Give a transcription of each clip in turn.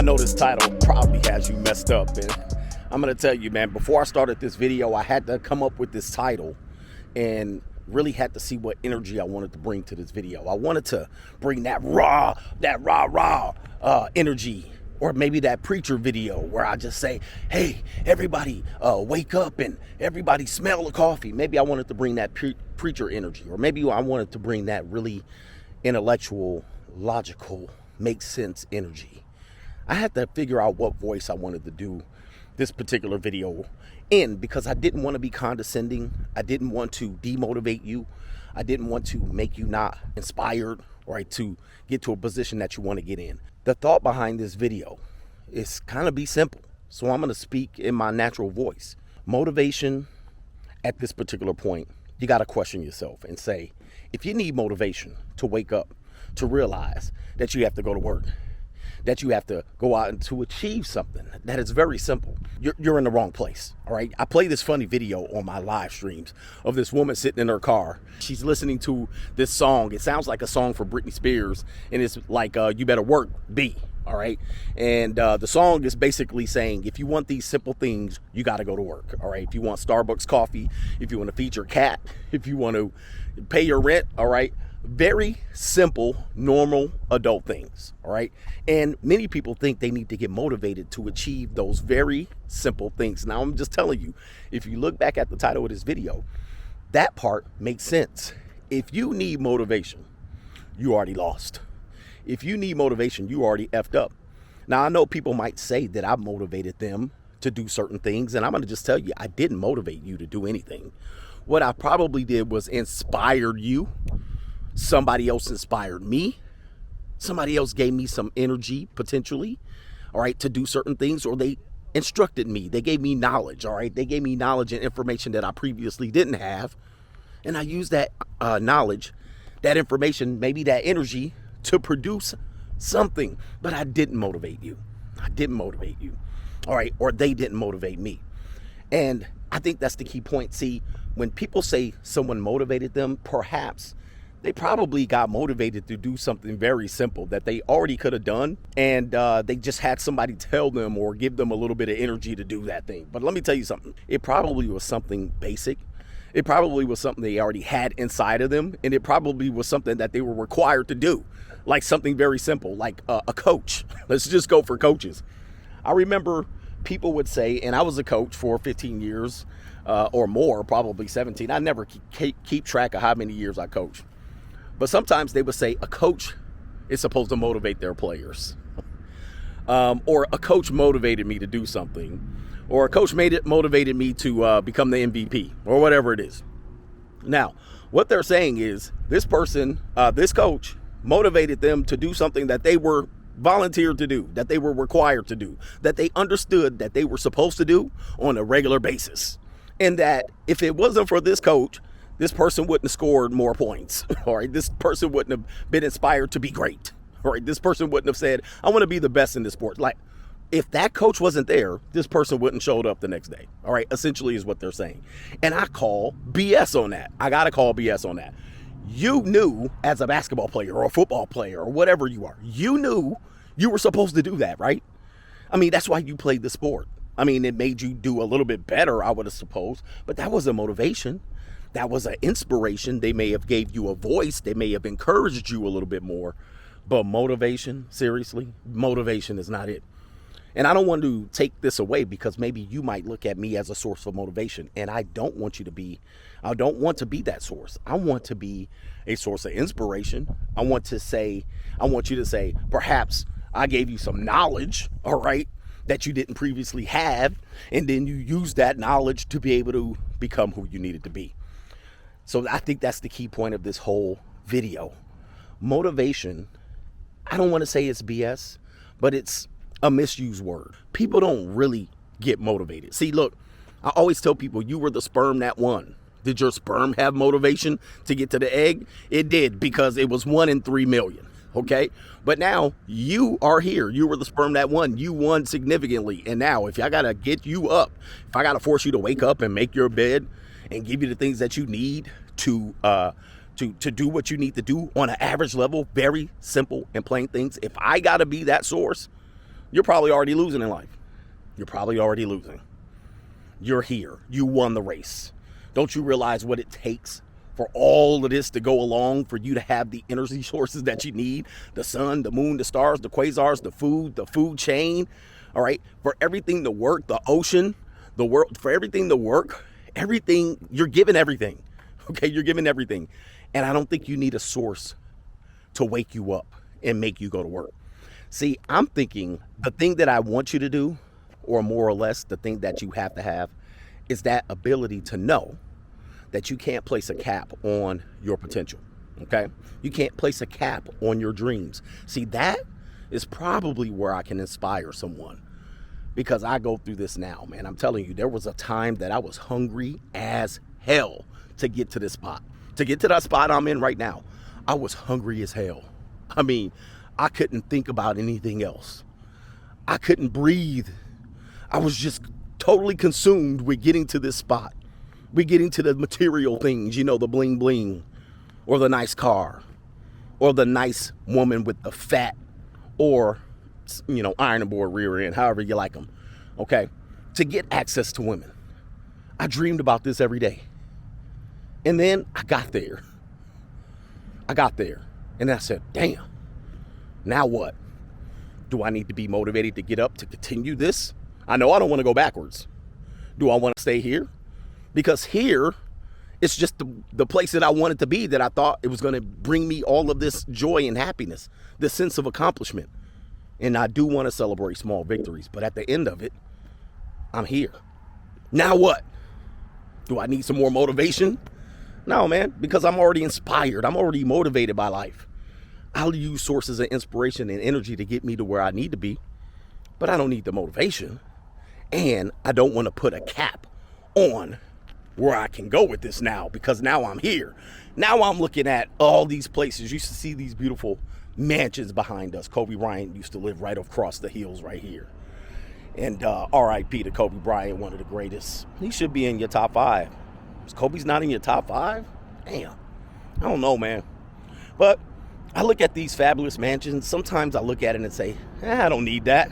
I know this title probably has you messed up, and I'm gonna tell you, man, before I started this video, I had to come up with this title and really had to see what energy I wanted to bring to this video. I wanted to bring that raw energy, or maybe that preacher video where I just say, hey, everybody wake up and everybody smell the coffee. Maybe I wanted to bring that preacher energy, or maybe I wanted to bring that really intellectual, logical, make sense energy. I had to figure out what voice I wanted to do this particular video in, because I didn't want to be condescending. I didn't want to demotivate you. I didn't want to make you not inspired, right, to get to a position that you want to get in. The thought behind this video is kind of be simple. So I'm going to speak in my natural voice. Motivation at this particular point, you got to question yourself and say, if you need motivation to wake up, to realize that you have to go to work, that you have to go out and to achieve something that is very simple, you're in the wrong place. All right. I play this funny video on my live streams of this woman sitting in her car. She's listening to this song. It sounds like a song for Britney Spears, and it's like, you better work, B. All right. And the song is basically saying, if you want these simple things, you got to go to work. All right. If you want Starbucks coffee, if you want to feed your cat, if you want to pay your rent. All right. Very simple, normal adult things. All right. And many people think they need to get motivated to achieve those very simple things. Now, I'm just telling you, if you look back at the title of this video, that part makes sense. If you need motivation, you already lost. If you need motivation, you already effed up. Now, I know people might say that I motivated them to do certain things, and I'm going to just tell you, I didn't motivate you to do anything. What I probably did was inspire you. Somebody else inspired me. Somebody else gave me some energy, potentially, all right, to do certain things, or they instructed me. They gave me knowledge, all right? They gave me knowledge and information that I previously didn't have, and I used that knowledge, that information, maybe that energy to produce something, but I didn't motivate you. I didn't motivate you, all right? Or they didn't motivate me. And I think that's the key point. See, when people say someone motivated them, perhaps they probably got motivated to do something very simple that they already could have done, and they just had somebody tell them or give them a little bit of energy to do that thing. But let me tell you something. It probably was something basic. It probably was something they already had inside of them, and it probably was something that they were required to do, like something very simple, like a coach. Let's just go for coaches. I remember people would say, and I was a coach for 15 years or more, probably 17. I never keep track of how many years I coached. But sometimes they would say a coach is supposed to motivate their players. Or a coach motivated me to do something. Or a coach motivated me to become the MVP, or whatever it is. Now, what they're saying is this person, this coach, motivated them to do something that they were volunteered to do, that they were required to do, that they understood that they were supposed to do on a regular basis. And that if it wasn't for this coach, this person wouldn't have scored more points. All right. This person wouldn't have been inspired to be great. All right. This person wouldn't have said, I want to be the best in this sport. Like, if that coach wasn't there, this person wouldn't showed up the next day. All right. Essentially is what they're saying. And I call BS on that. I got to call BS on that. You knew, as a basketball player or a football player or whatever you are, you knew you were supposed to do that, right? I mean, that's why you played the sport. I mean, it made you do a little bit better, I would have supposed, but that was a motivation. That was an inspiration. They may have gave you a voice. They may have encouraged you a little bit more. But motivation, seriously, motivation is not it. And I don't want to take this away, because maybe you might look at me as a source of motivation. And I don't want you to be, I don't want to be that source. I want to be a source of inspiration. I want you to say, perhaps I gave you some knowledge, all right, that you didn't previously have. And then you use that knowledge to be able to become who you needed to be. So I think that's the key point of this whole video. Motivation, I don't want to say it's BS, but it's a misused word. People don't really get motivated. See, look, I always tell people, you were the sperm that won. Did your sperm have motivation to get to the egg? It did, because it was 1 in 3 million. Okay. But now you are here. You were the sperm that won. You won significantly. And now if I got to get you up, if I got to force you to wake up and make your bed and give you the things that you need to do what you need to do on an average level, very simple and plain things. If I got to be that source, you're probably already losing in life. You're probably already losing. You're here. You won the race. Don't you realize what it takes for all of this to go along, for you to have the energy sources that you need? The sun, the moon, the stars, the quasars, the food chain, all right? For everything to work, the ocean, the world, for everything to work, everything, you're given everything, okay? You're given everything. And I don't think you need a source to wake you up and make you go to work. See, I'm thinking the thing that I want you to do, or more or less the thing that you have to have, is that ability to know that you can't place a cap on your potential, okay? You can't place a cap on your dreams. See, that is probably where I can inspire someone, because I go through this now, man. I'm telling you, there was a time that I was hungry as hell to get to this spot. To get to that spot I'm in right now, I was hungry as hell. I mean, I couldn't think about anything else. I couldn't breathe. I was just totally consumed with getting to this spot. We're getting to the material things, you know, the bling bling, or the nice car, or the nice woman with the fat, or, you know, iron board rear end, however you like them, okay? To get access to women. I dreamed about this every day. And then I got there. And I said, damn, now what? Do I need to be motivated to get up to continue this? I know I don't want to go backwards. Do I want to stay here? Because here, it's just the place that I wanted to be, that I thought it was going to bring me all of this joy and happiness, this sense of accomplishment. And I do want to celebrate small victories, but at the end of it, I'm here. Now what? Do I need some more motivation? No, man, because I'm already inspired. I'm already motivated by life. I'll use sources of inspiration and energy to get me to where I need to be, but I don't need the motivation. And I don't want to put a cap on where I can go with this now, because now I'm here. Now I'm looking at all these places. You should see these beautiful mansions behind us. Kobe Bryant used to live right across the hills right here. And R.I.P. to Kobe Bryant, one of the greatest. He should be in your top 5. Kobe's not in your top 5? Damn. I don't know, man. But I look at these fabulous mansions. Sometimes I look at it and say, I don't need that.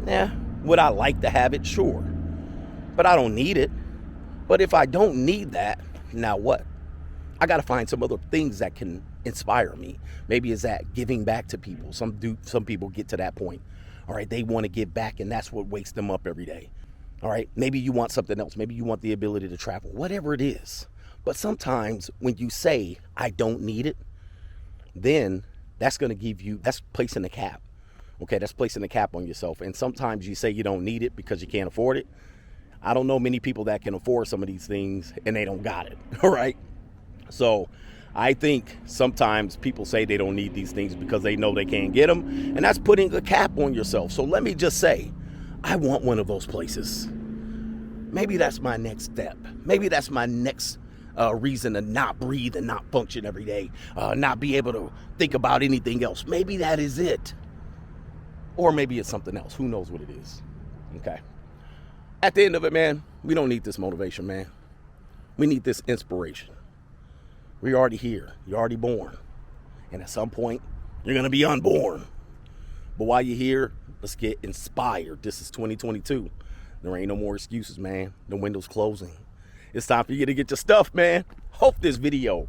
Yeah, would I like to have it? Sure. But I don't need it. But if I don't need that, now what? I got to find some other things that can inspire me. Maybe it's that giving back to people. Some people get to that point. All right, they want to give back, and that's what wakes them up every day. All right, maybe you want something else. Maybe you want the ability to travel, whatever it is. But sometimes when you say, I don't need it, then that's going to give you, that's placing a cap. Okay, that's placing a cap on yourself. And sometimes you say you don't need it because you can't afford it. I don't know many people that can afford some of these things and they don't got it. All right. So I think sometimes people say they don't need these things because they know they can't get them. And that's putting a cap on yourself. So let me just say, I want one of those places. Maybe that's my next step. Maybe that's my next reason to not breathe and not function every day. Not be able to think about anything else. Maybe that is it. Or maybe it's something else. Who knows what it is? Okay. At the end of it, man, we don't need this motivation, man. We need this inspiration. We're already here. You're already born. And at some point, you're going to be unborn. But while you're here, let's get inspired. This is 2022. There ain't no more excuses, man. The window's closing. It's time for you to get your stuff, man. Hope this video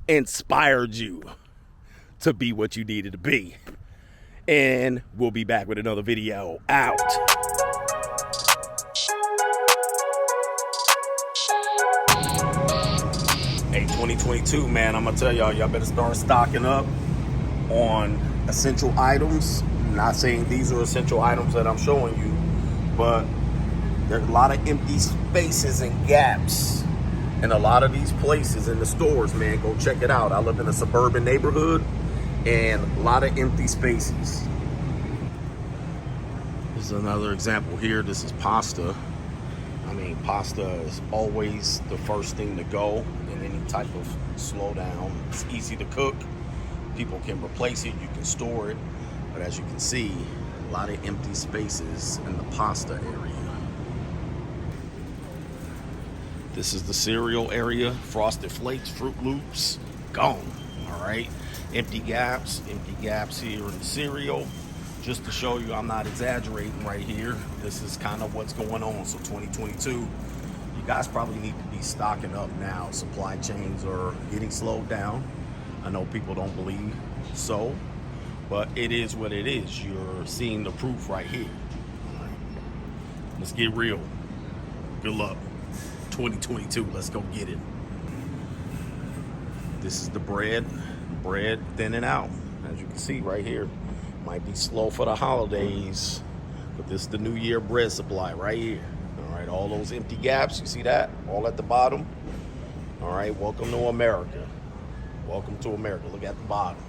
inspired you to be what you needed to be. And we'll be back with another video. Out. Hey, 2022, man, I'm going to tell y'all better start stocking up on essential items. I'm not saying these are essential items that I'm showing you, but there's a lot of empty spaces and gaps in a lot of these places in the stores, man. Go check it out. I live in a suburban neighborhood and a lot of empty spaces. This is another example here. This is pasta. I mean, pasta is always the first thing to go in any type of slowdown. It's easy to cook. People can replace it. You can store it. But as you can see, a lot of empty spaces in the pasta area. This is the cereal area. Frosted Flakes, Fruit Loops, gone. All right. Empty gaps here in the cereal. just to show you I'm not exaggerating right here, this is kind of what's going on. So 2022, you guys probably need to be stocking up now. Supply chains are getting slowed down. I know people don't believe so, but it is what it is. You're seeing the proof right here. All right. Let's get real. Good luck. 2022, let's go get it. This is the bread thinning out. As you can see right here, might be slow for the holidays, but this is the new year bread supply right here. All right, all those empty gaps, you see that? All at the bottom. All right, welcome to America. Welcome to America. Look at the bottom.